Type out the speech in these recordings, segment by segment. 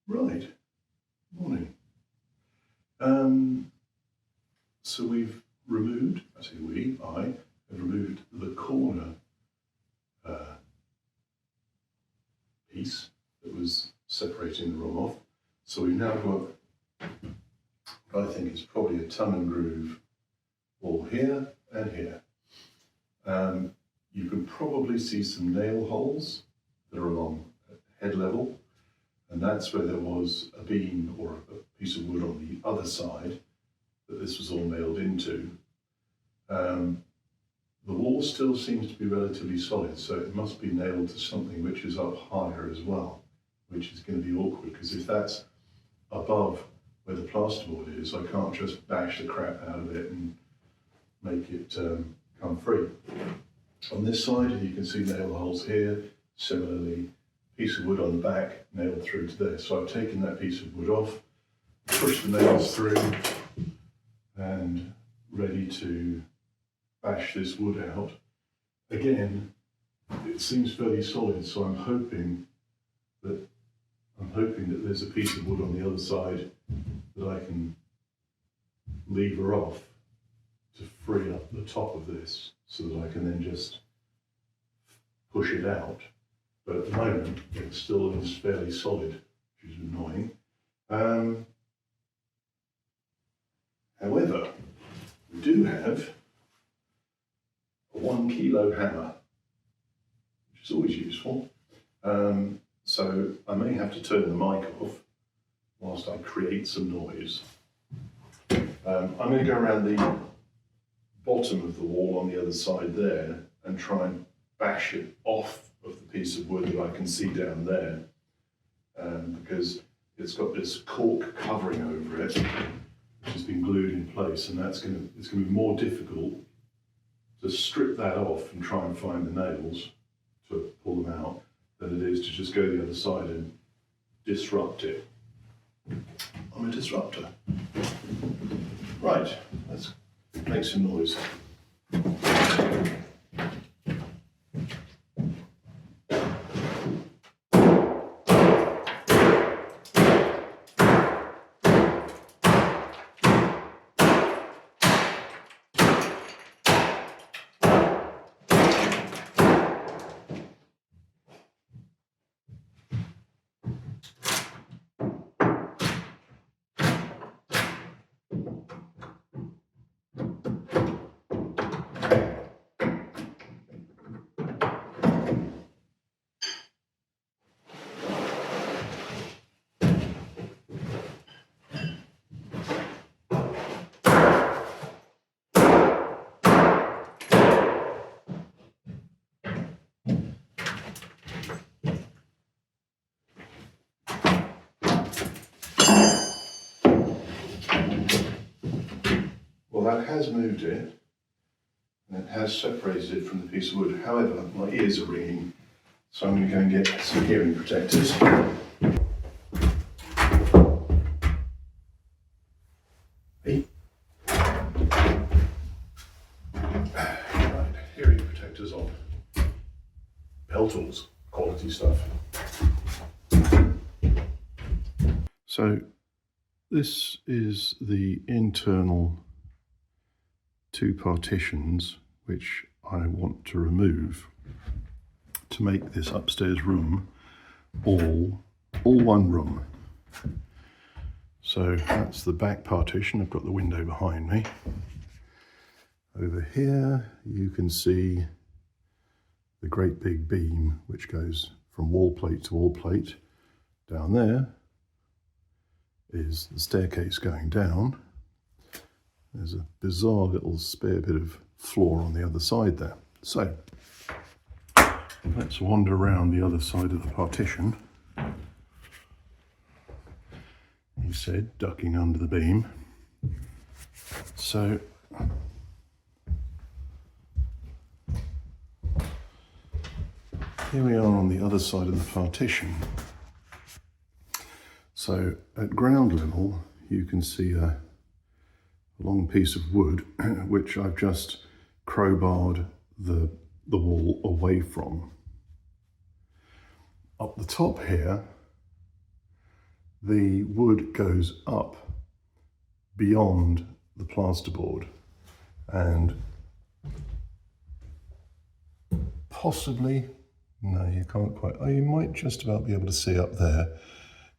Right, morning. So we've removed, I have removed the corner piece that was separating the room off. So we've now got, I think it's probably a tongue and groove wall here and here. You can probably see some nail holes that are along head level, and that's where there was a beam or a piece of wood on the other side that this was all nailed into. The wall still seems to be relatively solid, so it must be nailed to something which is up higher as well, which is going to be awkward, because if that's above where the plasterboard is, I can't just bash the crap out of it and make it come free. On this side, you can see nail holes here. Similarly, piece of wood on the back nailed through to there. So I've taken that piece of wood off, pushed the nails through, and ready to bash this wood out. Again, it seems fairly solid, so I'm hoping that there's a piece of wood on the other side that I can lever off to free up the top of this, so that I can then just push it out. But at the moment, it still is fairly solid, which is annoying. However, we do have a 1 kilo hammer, which is always useful. So I may have to turn the mic off whilst I create some noise. I'm going to go around the bottom of the wall on the other side there and try and bash it off of the piece of wood that I can see down there, because it's got this cork covering over it, which has been glued in place, and it's going to be more difficult to strip that off and try and find the nails to pull them out than it is to just go the other side and disrupt it. I'm a disruptor. Right, let's make some noise. Well, that has moved it, and it has separated it from the piece of wood. However, my ears are ringing, so I'm going to go and get some hearing protectors. Hey. Right, hearing protectors on. Peltals, quality stuff. So this is the internal 2 partitions which I want to remove to make this upstairs room all one room. So that's the back partition. I've got the window behind me. Over here you can see the great big beam which goes from wall plate to wall plate. Down there is the staircase going down. There's a bizarre little spare bit of floor on the other side there. So let's wander around the other side of the partition. He said, ducking under the beam. So here we are on the other side of the partition. So at ground level, you can see a long piece of wood which I've just crowbarred the wall away from. Up the top here, the wood goes up beyond the plasterboard, and possibly, no, you can't quite, oh, you might just about be able to see up there,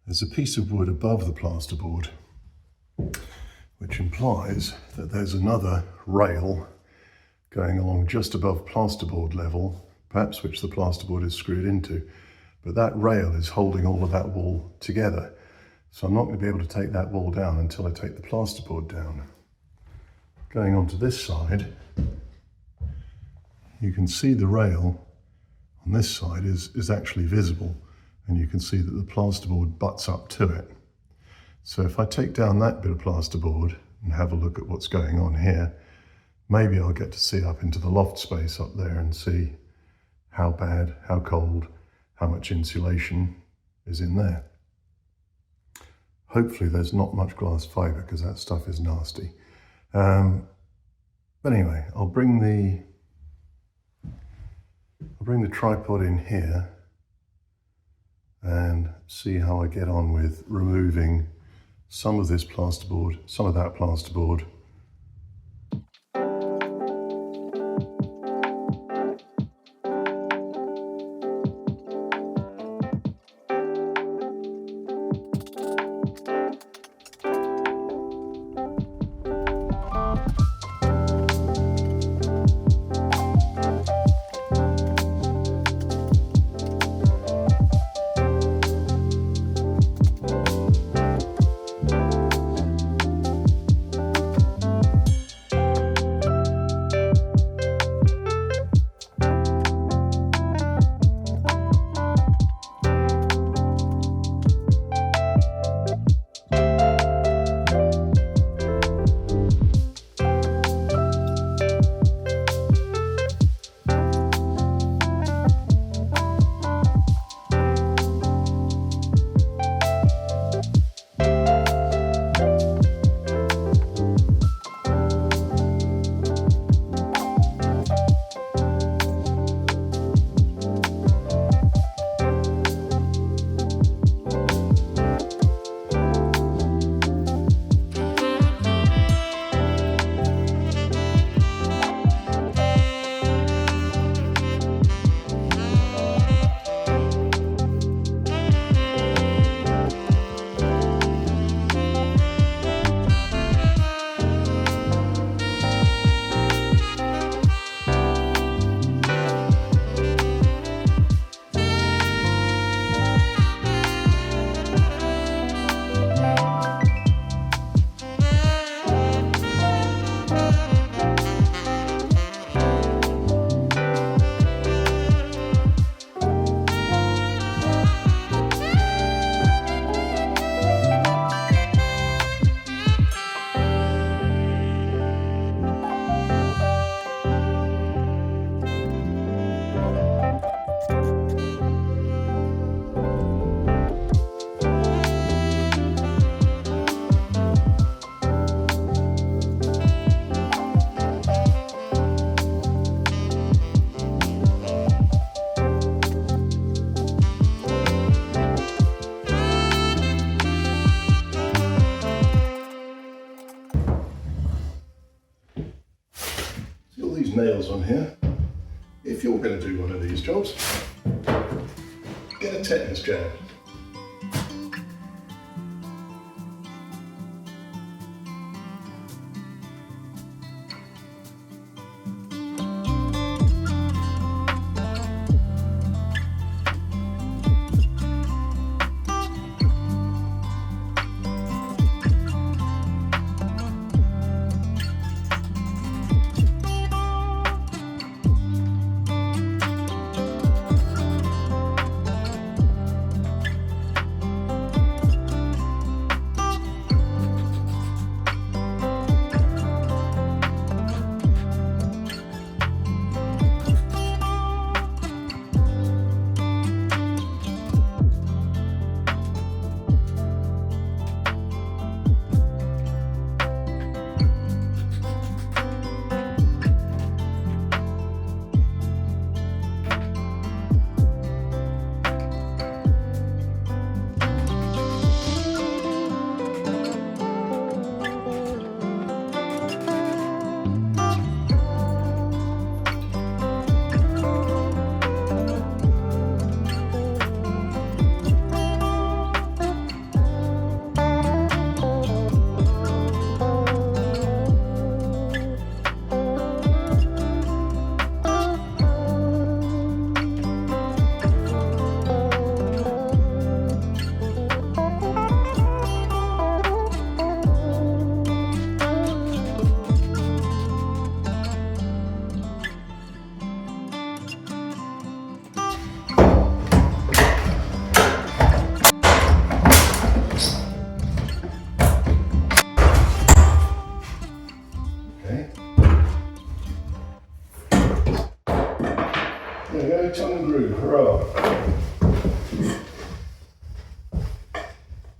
there's a piece of wood above the plasterboard, which implies that there's another rail going along just above plasterboard level, perhaps which the plasterboard is screwed into. But that rail is holding all of that wall together. So I'm not going to be able to take that wall down until I take the plasterboard down. Going on to this side, you can see the rail on this side is actually visible, and you can see that the plasterboard butts up to it. So if I take down that bit of plasterboard and have a look at what's going on here, maybe I'll get to see up into the loft space up there and see how bad, how cold, how much insulation is in there. Hopefully there's not much glass fibre, because that stuff is nasty. But anyway, I'll bring the tripod in here and see how I get on with removing some of this plasterboard, some of that plasterboard. Nails on here. If you're going to do one of these jobs, get a tetanus jab.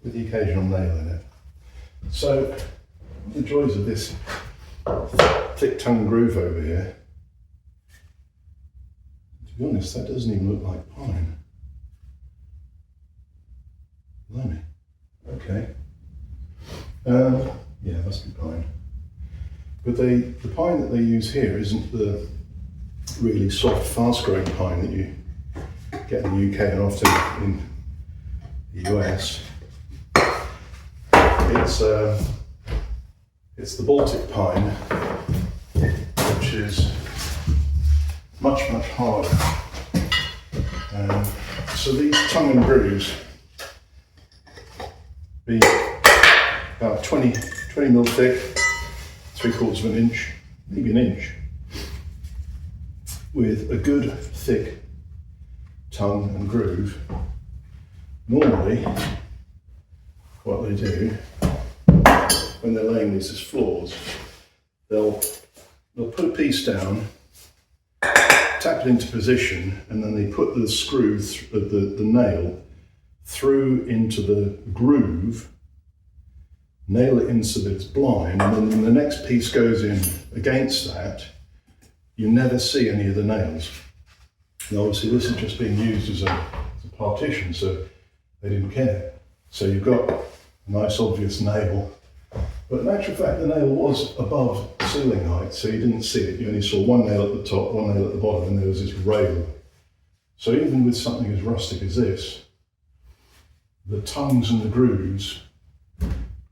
with the occasional nail in it. So the joys of this thick tongue groove over here, to be honest, that doesn't even look like pine. Blimey. Okay. Yeah, it must be pine. But the pine that they use here isn't the really soft, fast-growing pine that you get in the UK and often in the US. It's the Baltic pine, which is much harder. So these tongue and grooves be about 20 mil thick, 3/4 of an inch, maybe an inch, with a good thick tongue and groove. Normally, what they do when they're laying these as floors, they'll put a piece down, tap it into position, and then they put the screw, the nail, through into the groove, nail it in so that it's blind, and then when the next piece goes in against that, you never see any of the nails. And obviously this is just being used as a partition, so they didn't care. So you've got a nice obvious nail, but in actual fact the nail was above ceiling height, so you didn't see it. You only saw one nail at the top, one nail at the bottom, and there was this rail. So even with something as rustic as this, the tongues and the grooves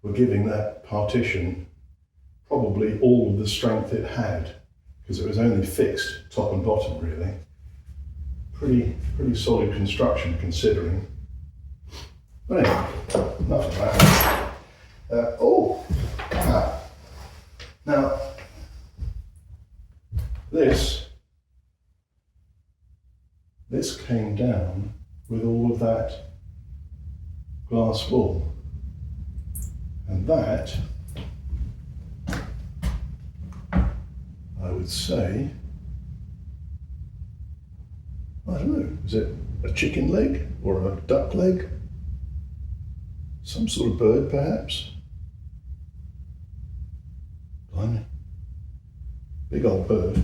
were giving that partition probably all of the strength it had, because it was only fixed top and bottom really. Pretty solid construction considering. But anyway, enough of that. Now, this came down with all of that glass wool. And that, I would say, I don't know, is it a chicken leg or a duck leg? Some sort of bird, perhaps? Blimey. Big old bird.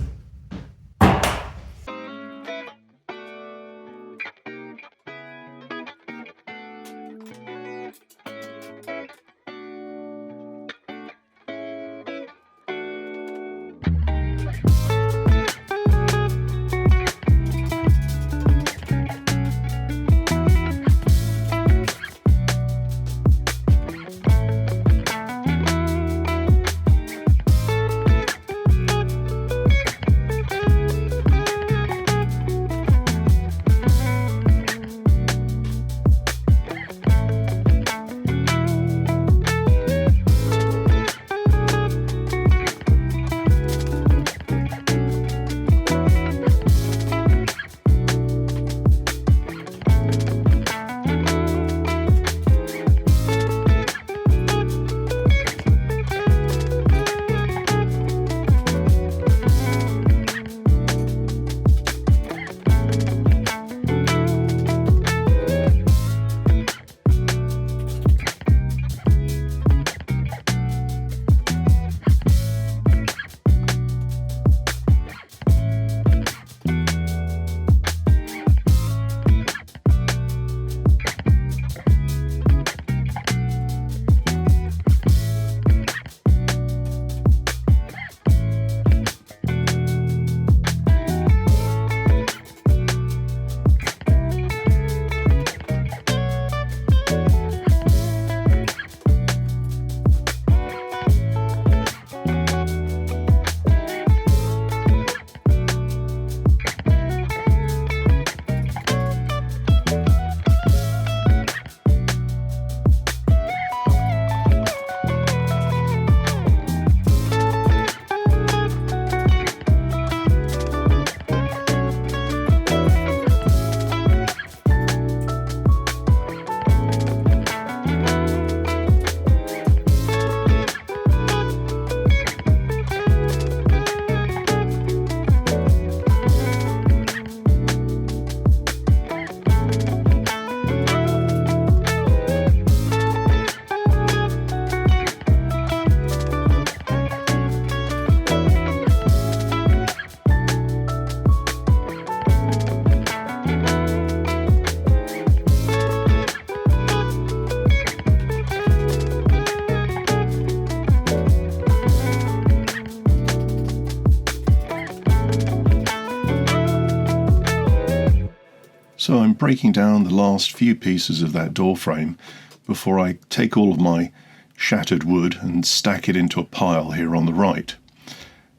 breaking down the last few pieces of that door frame before I take all of my shattered wood and stack it into a pile here on the right.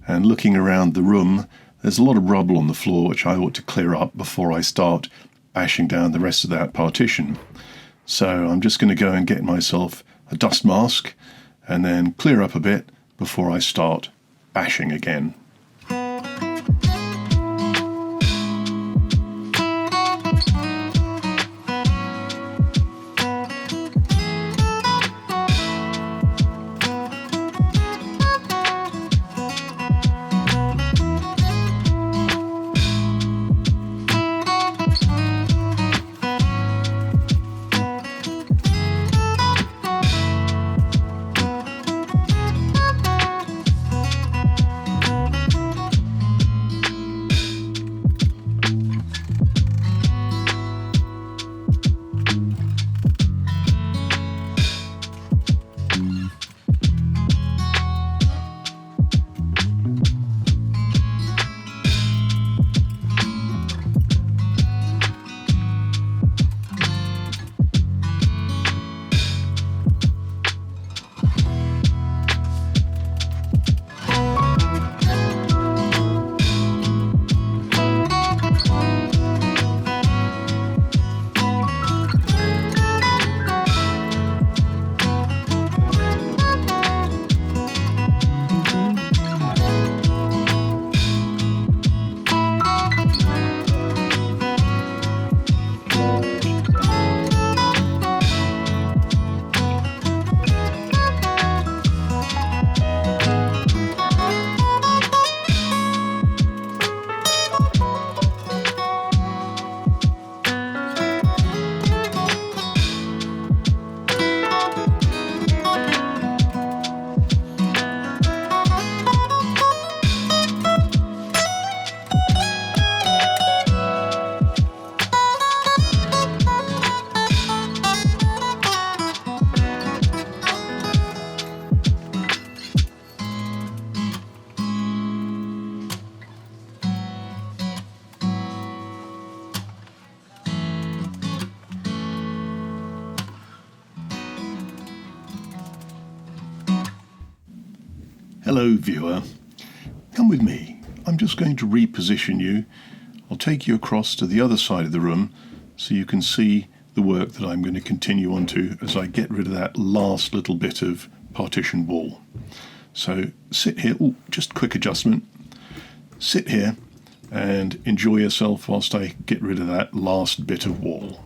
And looking around the room, there's a lot of rubble on the floor which I ought to clear up before I start bashing down the rest of that partition. So I'm just going to go and get myself a dust mask and then clear up a bit before I start bashing again. Hello viewer, come with me. I'm just going to reposition you. I'll take you across to the other side of the room so you can see the work that I'm going to continue on to as I get rid of that last little bit of partition wall. So sit here, just quick adjustment, sit here and enjoy yourself whilst I get rid of that last bit of wall.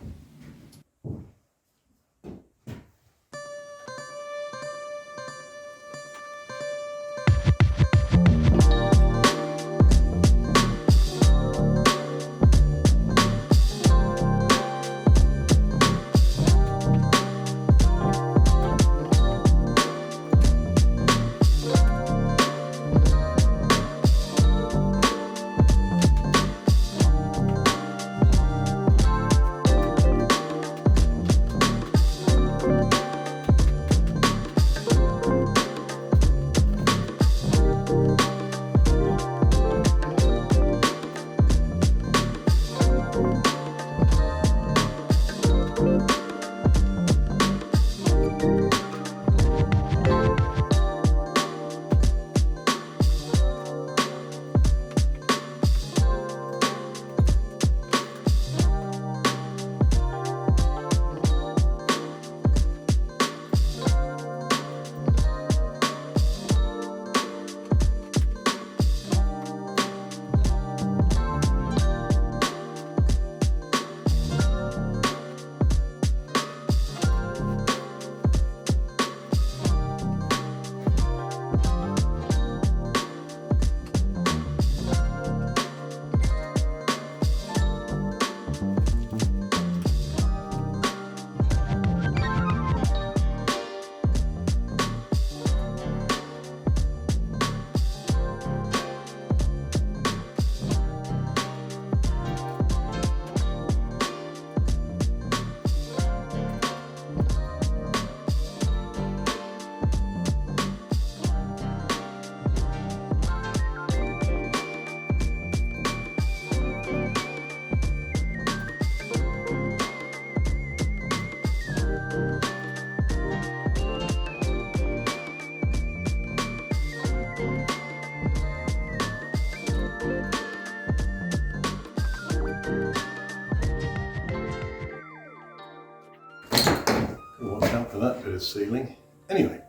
quite up for that bit of ceiling. Anyway,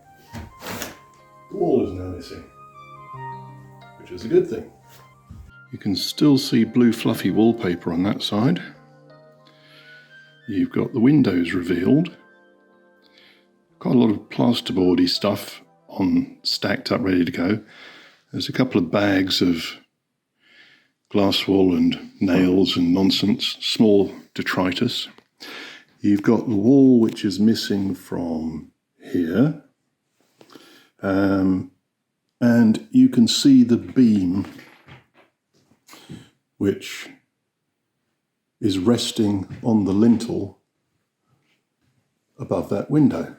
the wall is now missing, which is a good thing. You can still see blue fluffy wallpaper on that side. You've got the windows revealed. Quite a lot of plasterboardy stuff on stacked up ready to go. There's a couple of bags of glass wool and nails and nonsense, small detritus. You've got the wall which is missing from here, and you can see the beam which is resting on the lintel above that window,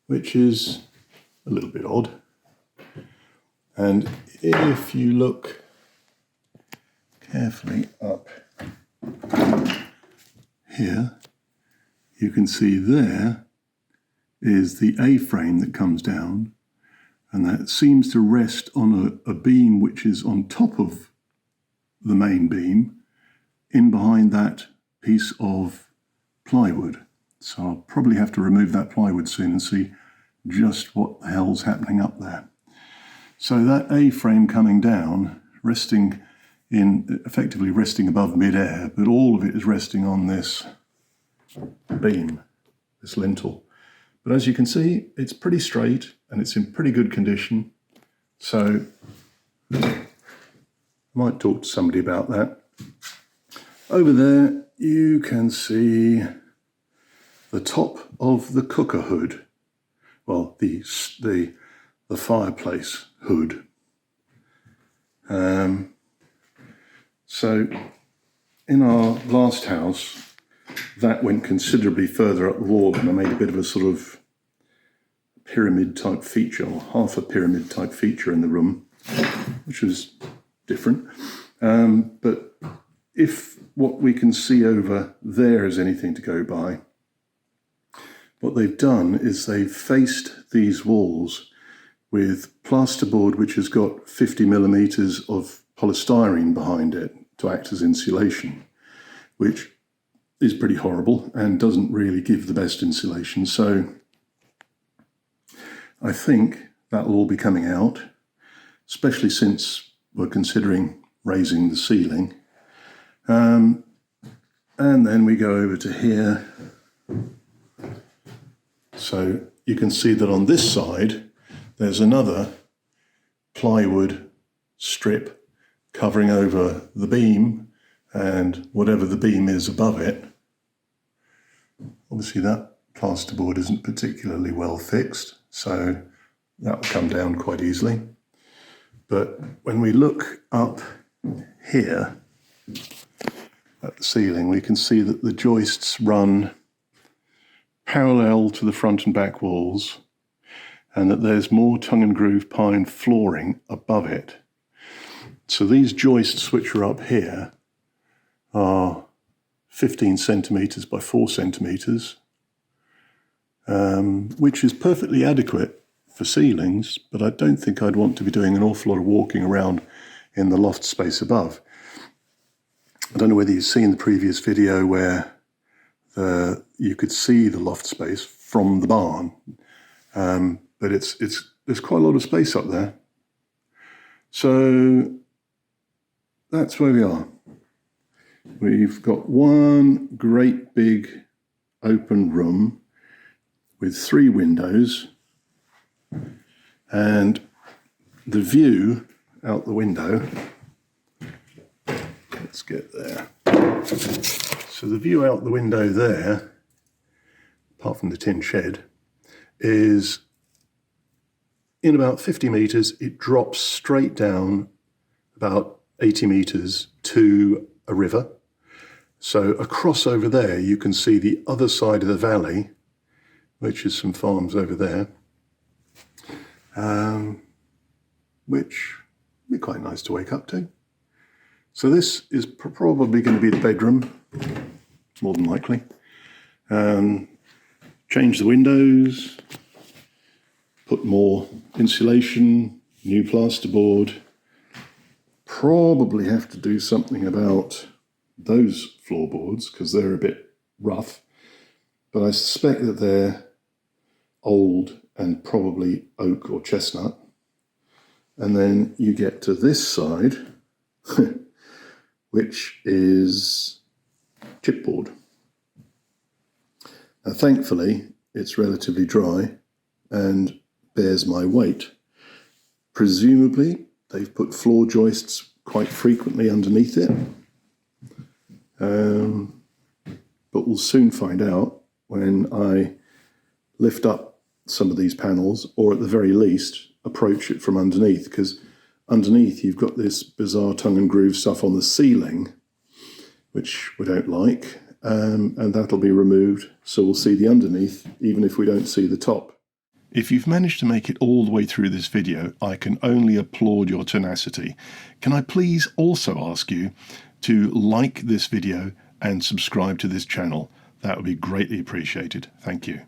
which is a little bit odd. And if you look carefully up here, you can see there is the A-frame that comes down, and that seems to rest on a beam which is on top of the main beam, in behind that piece of plywood. So I'll probably have to remove that plywood soon and see just what the hell's happening up there. So that A-frame coming down, effectively resting above mid-air, but all of it is resting on this beam, this lintel. But as you can see, it's pretty straight and it's in pretty good condition. So I might talk to somebody about that. Over there, you can see the top of the cooker hood. Well, the fireplace hood. So in our last house, that went considerably further up the wall, and I made a bit of a sort of pyramid type feature, or half a pyramid type feature in the room, which was different. But if what we can see over there is anything to go by, what they've done is they've faced these walls with plasterboard which has got 50 millimeters of polystyrene behind it to act as insulation, which is pretty horrible and doesn't really give the best insulation. So I think that will all be coming out, especially since we're considering raising the ceiling. And then we go over to here. So you can see that on this side, there's another plywood strip covering over the beam and whatever the beam is above it. Obviously that plasterboard isn't particularly well fixed, so that will come down quite easily. But when we look up here at the ceiling, we can see that the joists run parallel to the front and back walls, and that there's more tongue and groove pine flooring above it. So these joists which are up here are 15 centimetres by 4 centimetres, which is perfectly adequate for ceilings, but I don't think I'd want to be doing an awful lot of walking around in the loft space above. I don't know whether you've seen the previous video where you could see the loft space from the barn, but there's quite a lot of space up there. So that's where we are. We've got one great big open room with 3 windows, and the view out the window, let's get there. So the view out the window there, apart from the tin shed, is in about 50 metres. It drops straight down about 80 metres to a river. So across over there, you can see the other side of the valley, which is some farms over there, which would be quite nice to wake up to. So this is probably going to be the bedroom, more than likely. Change the windows, put more insulation, new plasterboard. Probably have to do something about those floorboards because they're a bit rough. but I suspect that they're old and probably oak or chestnut. And then you get to this side, which is chipboard. Now, thankfully, it's relatively dry and bears my weight. Presumably, they've put floor joists quite frequently underneath it. But we'll soon find out when I lift up some of these panels, or at the very least, approach it from underneath, because underneath you've got this bizarre tongue and groove stuff on the ceiling, which we don't like, and that'll be removed, so we'll see the underneath, even if we don't see the top. If you've managed to make it all the way through this video, I can only applaud your tenacity. Can I please also ask you to like this video and subscribe to this channel? That would be greatly appreciated. Thank you.